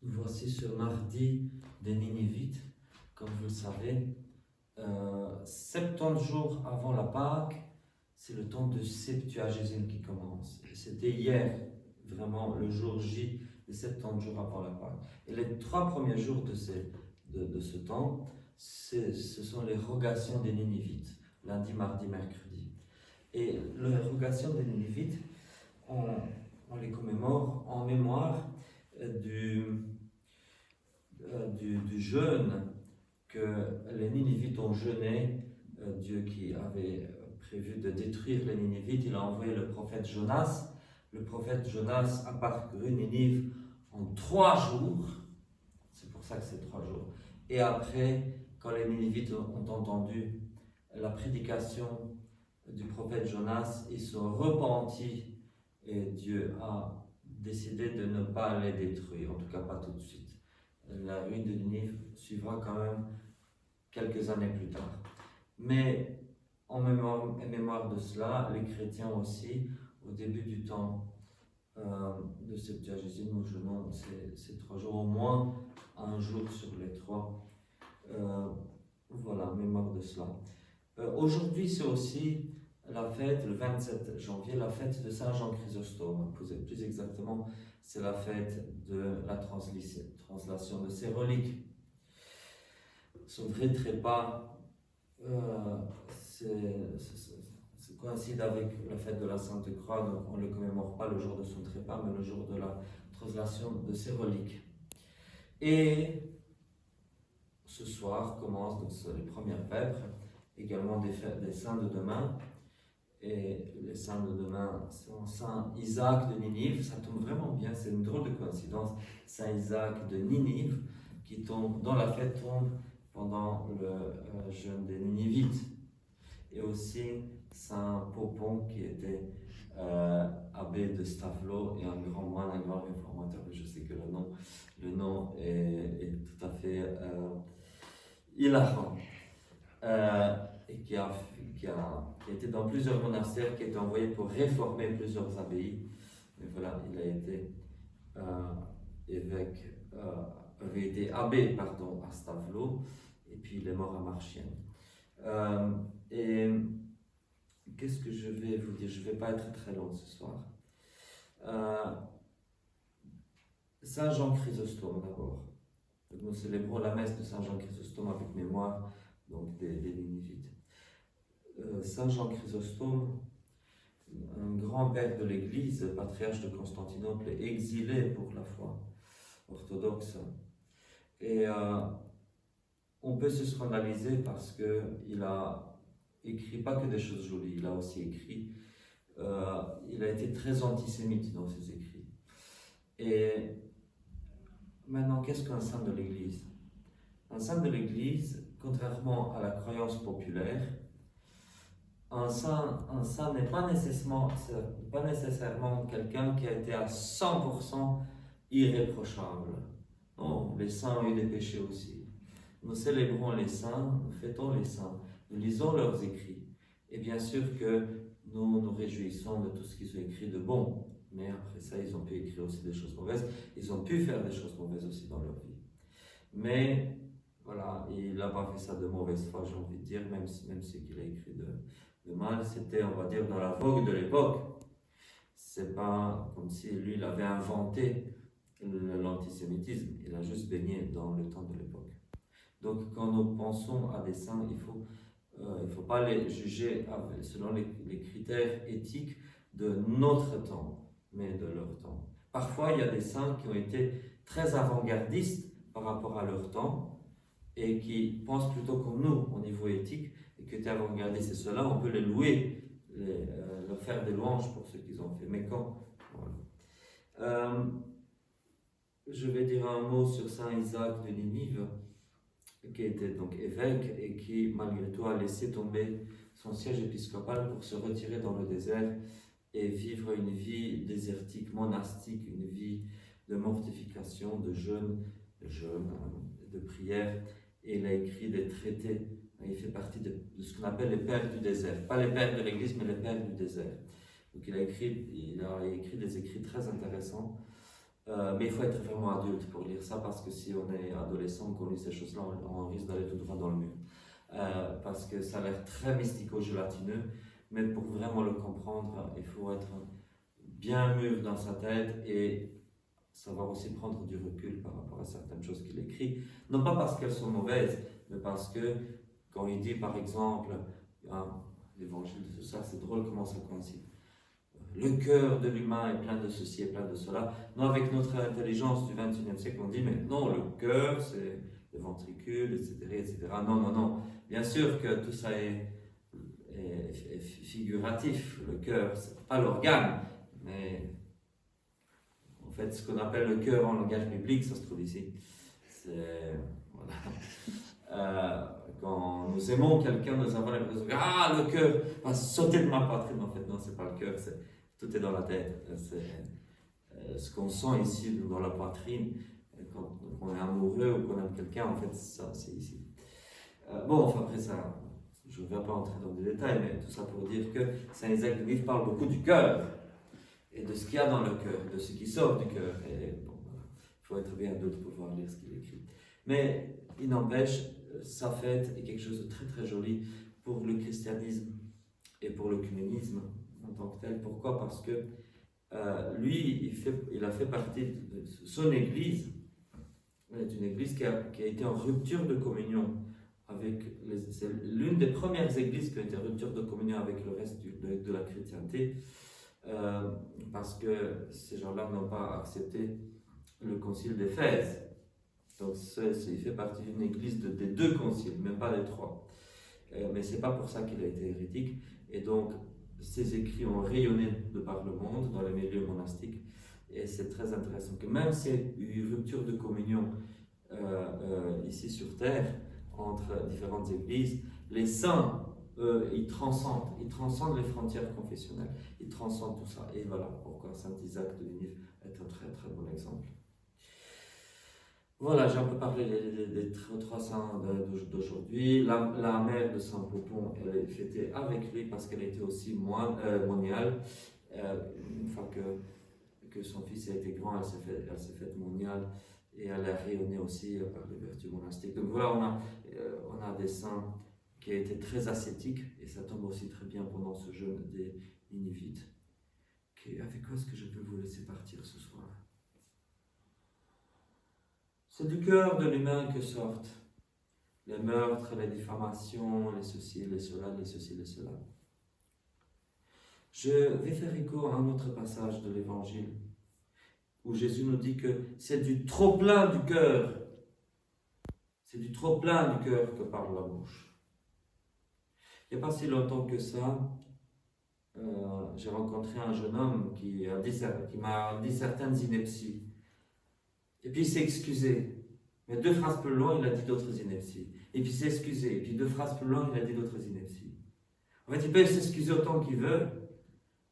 Voici ce mardi des Ninivites, comme vous le savez, 70 jours avant la Pâque, c'est le temps de Septuagésime qui commence. C'était hier, vraiment le jour J, les 70 jours avant la Pâque. Et les 3 premiers jours de ce temps, ce sont les rogations des Ninivites, lundi, mardi, mercredi. Et les rogations des Ninivites, on les commémore en mémoire du jeûne que les Ninivites ont jeûné. Dieu qui avait prévu de détruire les Ninivites, il a envoyé le prophète Jonas. Le prophète Jonas a parcouru Ninive en 3 jours. C'est pour ça que c'est 3 jours. Et après, quand les Ninivites ont entendu la prédication du prophète Jonas, ils sont repentis et Dieu a décidé de ne pas les détruire, en tout cas pas tout de suite. La ruine de Ninive suivra quand même quelques années plus tard. Mais en mémoire de cela, les chrétiens aussi, au début du temps de Septuagésime, nous jeûnons ces 3 jours, au moins un jour sur les 3. Voilà, mémoire de cela. Aujourd'hui, c'est aussi la fête, le 27 janvier, la fête de Saint Jean Chrysostome. Plus exactement, c'est la fête de la translation de ses reliques. Son vrai trépas, coïncide avec la fête de la Sainte Croix, donc on ne le commémore pas le jour de son trépas, mais le jour de la translation de ses reliques. Et ce soir commencent donc les premières vêpres, également des saints de demain. Et les saints de demain sont Saint Isaac de Ninive, ça tombe vraiment bien, c'est une drôle de coïncidence. Saint Isaac de Ninive, qui tombe, dont la fête tombe pendant le jeûne des Ninivites. Et aussi Saint Popon, qui était abbé de Stavelot et un grand moine, un grand réformateur. Je sais que le nom est tout à fait hilarant. Et qui a été dans plusieurs monastères, qui a été envoyé pour réformer plusieurs abbayes. Mais voilà, il a été avait été abbé à Stavelot, et puis il est mort à Marchienne. Et qu'est-ce que je vais vous dire? Je ne vais pas être très long ce soir. Saint Jean Chrysostome d'abord. Nous célébrons la messe de Saint Jean Chrysostome avec mémoire donc des Ninivites. Saint Jean Chrysostome, un grand-père de l'Église, patriarche de Constantinople, exilé pour la foi orthodoxe. Et on peut se scandaliser parce qu'il a écrit pas que des choses jolies, il a aussi écrit, il a été très antisémite dans ses écrits. Et maintenant, qu'est-ce qu'un saint de l'Église? Un saint de l'Église, contrairement à la croyance populaire, un saint n'est pas nécessairement quelqu'un qui a été à 100% irréprochable. Non, les saints ont eu des péchés aussi. Nous célébrons les saints, nous fêtons les saints, nous lisons leurs écrits. Et bien sûr que nous nous réjouissons de tout ce qu'ils ont écrit de bon. Mais après ça, ils ont pu écrire aussi des choses mauvaises. Ils ont pu faire des choses mauvaises aussi dans leur vie. Mais voilà, il n'a pas fait ça de mauvaise foi, j'ai envie de dire, même ce qu'il a écrit de mal, c'était, on va dire, dans la vogue de l'époque. C'est pas comme si lui, il avait inventé l'antisémitisme, il a juste baigné dans le temps de l'époque. Donc, quand nous pensons à des saints, il faut pas les juger selon les critères éthiques de notre temps, mais de leur temps. Parfois, il y a des saints qui ont été très avant-gardistes par rapport à leur temps et qui pensent plutôt comme nous au niveau éthique et qui étaient avant-gardistes. Et cela, on peut les louer, leur faire des louanges pour ce qu'ils ont fait. Mais quand voilà. Je vais dire un mot sur Saint Isaac de Ninive, qui était donc évêque et qui, malgré tout, a laissé tomber son siège épiscopal pour se retirer dans le désert et vivre une vie désertique, monastique, une vie de mortification, de jeûne, de prière. Et il a écrit des traités. Il fait partie de ce qu'on appelle les pères du désert. Pas les pères de l'Église, mais les pères du désert. Donc il a écrit des écrits très intéressants. Mais il faut être vraiment adulte pour lire ça, parce que si on est adolescent, qu'on lit ces choses-là, on risque d'aller tout droit dans le mur. Parce que ça a l'air très mystico-gélatineux, mais pour vraiment le comprendre, il faut être bien mûr dans sa tête et savoir aussi prendre du recul par rapport à certaines choses qu'il écrit. Non pas parce qu'elles sont mauvaises, mais parce que quand il dit par exemple, hein, l'évangile de tout ça, c'est drôle comment ça coïncide. Le cœur de l'humain est plein de ceci et plein de cela. Non, avec notre intelligence du XXIe siècle, on dit, mais non, le cœur, c'est les ventricules, etc., etc. Non, non, non. Bien sûr que tout ça est figuratif. Le cœur, c'est pas l'organe, mais en fait, ce qu'on appelle le cœur en langage biblique, ça se trouve ici. C'est, voilà. Quand nous aimons quelqu'un, nous avons l'impression que le cœur va sauter de ma poitrine. En fait, non, c'est pas le cœur, tout est dans la tête. C'est ce qu'on sent ici dans la poitrine quand on est amoureux ou qu'on aime quelqu'un. En fait, ça, c'est ici. Bon, enfin, après ça, je ne vais pas entrer dans des détails, mais tout ça pour dire que Saint Isaac de Vivre parle beaucoup du cœur et de ce qu'il y a dans le cœur, de ce qui sort du cœur. Et bon, voilà, il faut être bien adulte pour pouvoir lire ce qu'il écrit. Mais il n'empêche, sa fête est quelque chose de très très joli pour le christianisme et pour l'œcuménisme en tant que tel. Pourquoi? Parce que lui, il a fait partie de son église. C'est une église qui a été en rupture de communion avec c'est l'une des premières églises qui a été en rupture de communion avec le reste de la chrétienté, parce que ces gens-là n'ont pas accepté le concile d'Éphèse. Donc il fait partie d'une église des deux conciles, même pas des trois. Mais c'est pas pour ça qu'il a été hérétique. Et donc ses écrits ont rayonné de par le monde, dans les milieux monastiques. Et c'est très intéressant que même s'il y a eu une rupture de communion ici sur Terre, entre différentes églises, les saints, ils transcendent les frontières confessionnelles, ils transcendent tout ça. Et voilà pourquoi Saint Isaac de Ninive est un très très bon exemple. Voilà, j'ai un peu parlé des trois saints d'aujourd'hui. La mère de Saint Popon, elle est fêtée avec lui parce qu'elle était aussi moniale. Une fois que son fils a été grand, elle s'est faite moniale et elle a rayonné aussi par les vertus monastiques. Donc voilà, on a des saints qui étaient très ascétiques et ça tombe aussi très bien pendant ce jeûne des Ninivites. Avec quoi est-ce que je peux vous laisser partir ce soir? C'est du cœur de l'humain que sortent les meurtres, les diffamations, les ceci, les cela, les ceci, les cela. Je vais faire écho à un autre passage de l'Évangile où Jésus nous dit que c'est du trop-plein du cœur. C'est du trop-plein du cœur que parle la bouche. Il n'y a pas si longtemps que ça, j'ai rencontré un jeune homme qui m'a dit certaines inepties. Et puis il s'est excusé. Mais 2 phrases plus loin, il a dit d'autres inepties. Et puis il s'est excusé. Et puis 2 phrases plus loin, il a dit d'autres inepties. En fait, il peut s'excuser autant qu'il veut,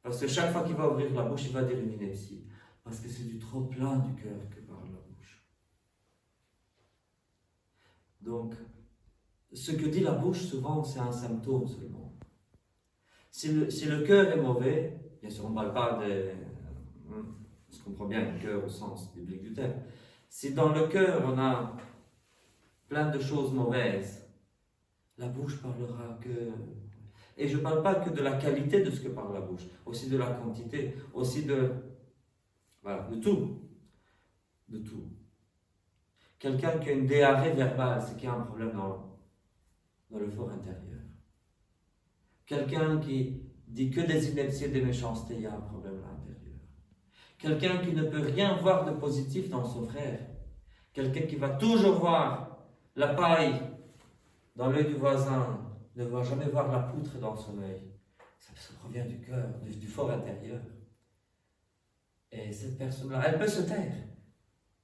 parce que chaque fois qu'il va ouvrir la bouche, il va dire une ineptie. Parce que c'est du trop plein du cœur que parle la bouche. Donc, ce que dit la bouche, souvent, c'est un symptôme seulement. Si le cœur est mauvais, bien sûr, on ne parle pas on se comprend bien le cœur au sens biblique du terme. Si dans le cœur, on a plein de choses mauvaises, la bouche parlera que... Et je ne parle pas que de la qualité de ce que parle la bouche, aussi de la quantité, aussi de tout. De tout. Quelqu'un qui a une diarrhée verbale, c'est qu'il y a un problème dans le fort intérieur. Quelqu'un qui dit que des inepties et des méchancetés, il y a un problème à l'intérieur. Quelqu'un qui ne peut rien voir de positif dans son frère. Quelqu'un qui va toujours voir la paille dans l'œil du voisin, ne va jamais voir la poutre dans son œil. Ça provient du cœur, du fort intérieur. Et cette personne-là, elle peut se taire.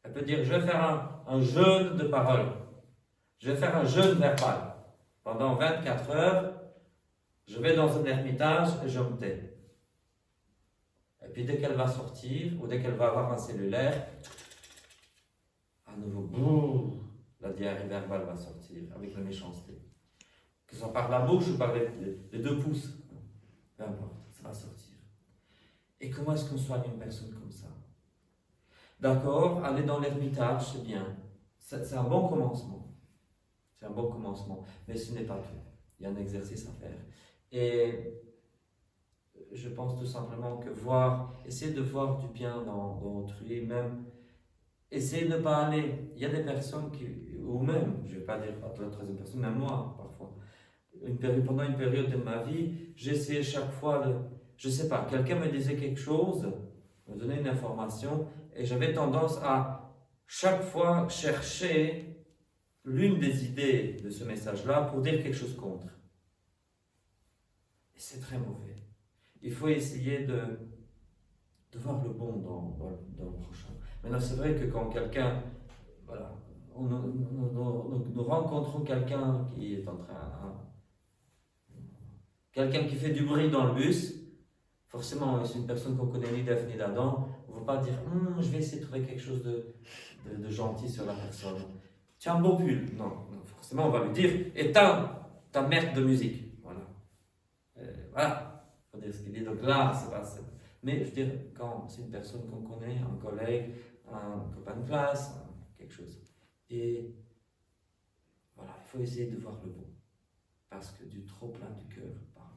Elle peut dire, je vais faire un jeûne de parole. Je vais faire un jeûne verbal. Pendant 24 heures, je vais dans un ermitage et je me tais. Et puis dès qu'elle va sortir, ou dès qu'elle va avoir un cellulaire, à nouveau, boum, la diarrhée verbale va sortir avec la méchanceté. Que ce soit par la bouche ou par les 2 pouces, peu importe, ça va sortir. Et comment est-ce qu'on soigne une personne comme ça? D'accord, aller dans l'ermitage, c'est bien. C'est un bon commencement. C'est un bon commencement. Mais ce n'est pas tout. Il y a un exercice à faire. Et je pense tout simplement que essayer de voir du bien dans autrui, même, essayer de ne pas aller. Il y a des personnes ou même, je ne vais pas dire à la troisième personne, même moi, parfois, pendant une période de ma vie, j'essayais chaque fois je ne sais pas, quelqu'un me disait quelque chose, me donnait une information, et j'avais tendance à chaque fois chercher l'une des idées de ce message-là pour dire quelque chose contre. Et c'est très mauvais. Il faut essayer de voir le bon dans le prochain. Maintenant, c'est vrai que quand quelqu'un, voilà, nous rencontrons quelqu'un qui est en train, quelqu'un qui fait du bruit dans le bus, forcément, c'est une personne qu'on connaît ni d'Ève ni d'Adam, on ne va pas dire, je vais essayer de trouver quelque chose de gentil sur la personne. Tu as un beau pull. Non, non, forcément, on va lui dire, éteins ta merde de musique. Voilà. Voilà. Il faut dire ce qu'il dit. Donc là, c'est pas ça. Mais je veux dire, quand c'est une personne qu'on connaît, un collègue, un copain de classe, quelque chose. Et voilà, il faut essayer de voir le bon. Parce que du trop plein du cœur parle.